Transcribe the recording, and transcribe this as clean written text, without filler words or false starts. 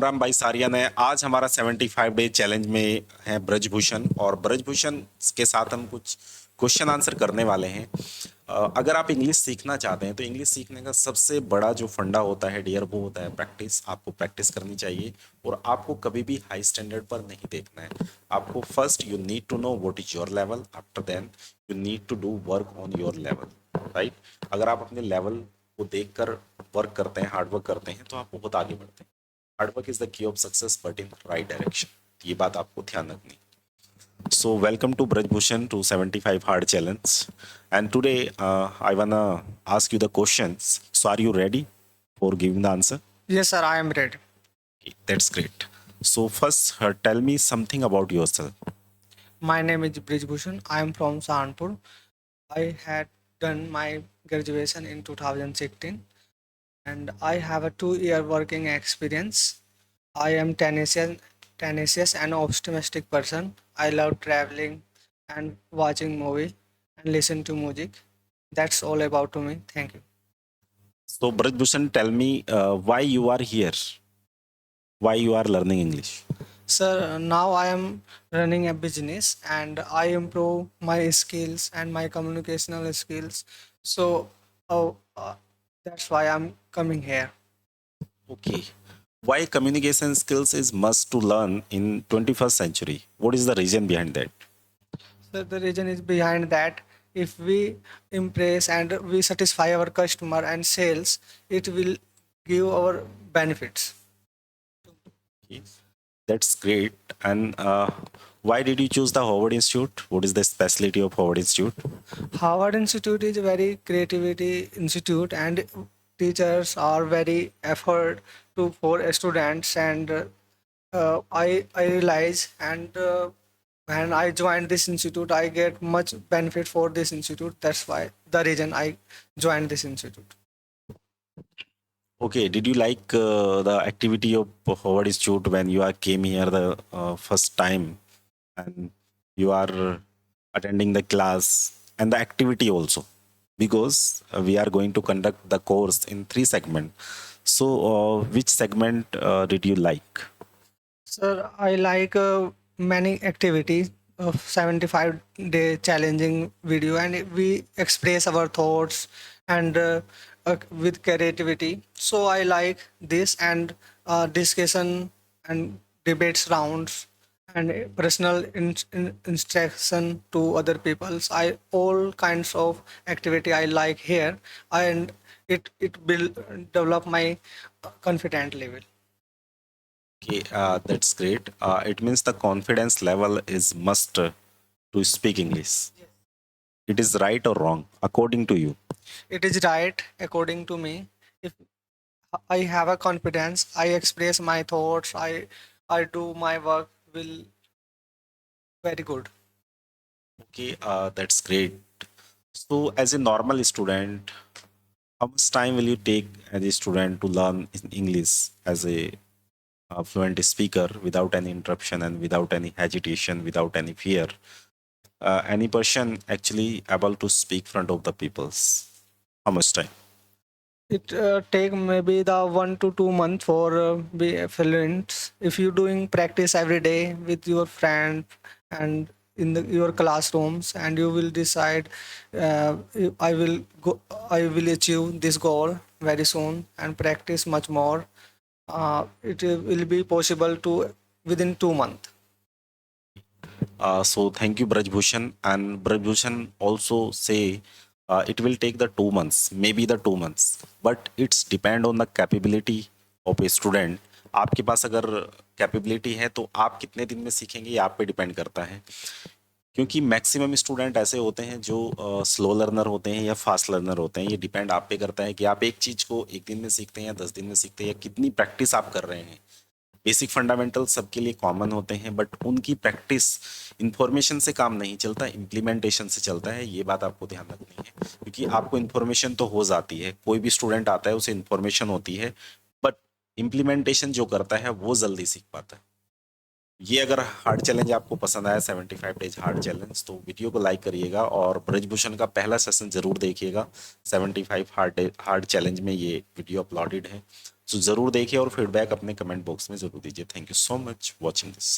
राम भाई सारिया ने आज हमारा 75 डे चैलेंज में है ब्रजभूषण, और ब्रजभूषण के साथ हम कुछ क्वेश्चन आंसर करने वाले हैं। अगर आप इंग्लिश सीखना चाहते हैं तो इंग्लिश सीखने का सबसे बड़ा जो फंडा होता है डियर, वो होता है प्रैक्टिस। आपको प्रैक्टिस करनी चाहिए और आपको कभी भी हाई स्टैंडर्ड पर नहीं देखना है। आपको first you need to know what is your level, after then you need to do work on your level, right. अगर आप अपने लेवल को देखकर वर्क करते हैं, हार्ड वर्क करते हैं, तो आप बहुत आगे बढ़ते हैं। Hard work is the key of success but in right direction. ये बात आपको ध्यान रखनी। So welcome to Brajbhushan to 75 hard challenge, and today I wanna ask you the questions. So are you ready for giving the answer? Yes, sir, I am ready. Okay, that's great. So first, tell me something about yourself. My name is Brijbhushan. I am from Saharanpur. I had done my graduation in 2016 and I have a 2-year working experience. I am tenacious and optimistic person. I love traveling and watching movie and listen to music. That's all about me. Thank you. So Brajbhushan, tell me why you are here, why you are learning English. Sir, now I am running a business and I improve my skills and my communicational skills. So uh, uh, that's why I'm coming here. Okay. Why communication skills is must to learn in 21st century? What is the reason behind that? So the reason is behind that if we impress and we satisfy our customer and sales, it will give our benefits. Okay. That's great. And why did you choose the Howard Institute? What is the specialty of Howard Institute? Howard Institute is a very creativity institute and teachers are very effort to for students and I realize and when I joined this institute I get much benefit for this institute. That's why the reason I joined this institute. Okay. Did you like the activity of Howard Institute when you are came here the first time, and you are attending the class and the activity also? Because we are going to conduct the course in 3 segments. So, which segment did you like? Sir, I like many activities of 75-day challenging video and we express our thoughts and with creativity. So I like this and discussion and debates rounds and personal instruction to other people's. I all kinds of activity I like here and it will develop my confident level. Okay, that's great. It means the confidence level is must to speak English. It is right or wrong according to you? It is right according to me. If I have a confidence, I express my thoughts, I do my work will very good. Okay, that's great. So, as a normal student, how much time will you take as a student to learn English as a fluent speaker without any interruption and without any hesitation, without any fear? Any person actually able to speak front of the peoples? How much time? It take maybe the 1 to 2 months for be fluent. If you doing practice every day with your friend and in your classrooms, and you will decide, I will go, I will achieve this goal very soon and practice much more. It will be possible to within 2 months. So thank you, Brajbhushan. And Brajbhushan also say it will take the 2 months, maybe the 2 months, but it's depend on the capability of a student. आपके पास अगर capability है तो आप कितने दिन में सीखेंगे, ये आप पे डिपेंड करता है। क्योंकि मैक्सिमम स्टूडेंट ऐसे होते हैं जो स्लो लर्नर होते हैं या फास्ट लर्नर होते हैं। ये डिपेंड आप पे करता है कि आप एक चीज़ को एक दिन में सीखते हैं या 10 दिन में सीखते हैं, या कितनी प्रैक्टिस आप कर रहे हैं। बेसिक फंडामेंटल सबके लिए कॉमन होते हैं, बट उनकी प्रैक्टिस इंफॉर्मेशन से काम नहीं चलता, इम्प्लीमेंटेशन से चलता है। ये बात आपको ध्यान रखनी है, क्योंकि आपको इन्फॉर्मेशन तो हो जाती है, कोई भी स्टूडेंट आता है उसे इन्फॉर्मेशन होती है, बट इम्प्लीमेंटेशन जो करता है वो जल्दी सीख पाता है। ये अगर हार्ड चैलेंज आपको पसंद आया, 75 डेज हार्ड चैलेंज, तो वीडियो को लाइक करिएगा और ब्रजभूषण का पहला सेशन जरूर देखिएगा। 75 हार्ड चैलेंज में ये वीडियो अपलोडेड है। सो जरूर देखिए और फीडबैक अपने कमेंट बॉक्स में जरूर दीजिए। Thank you so much watching this.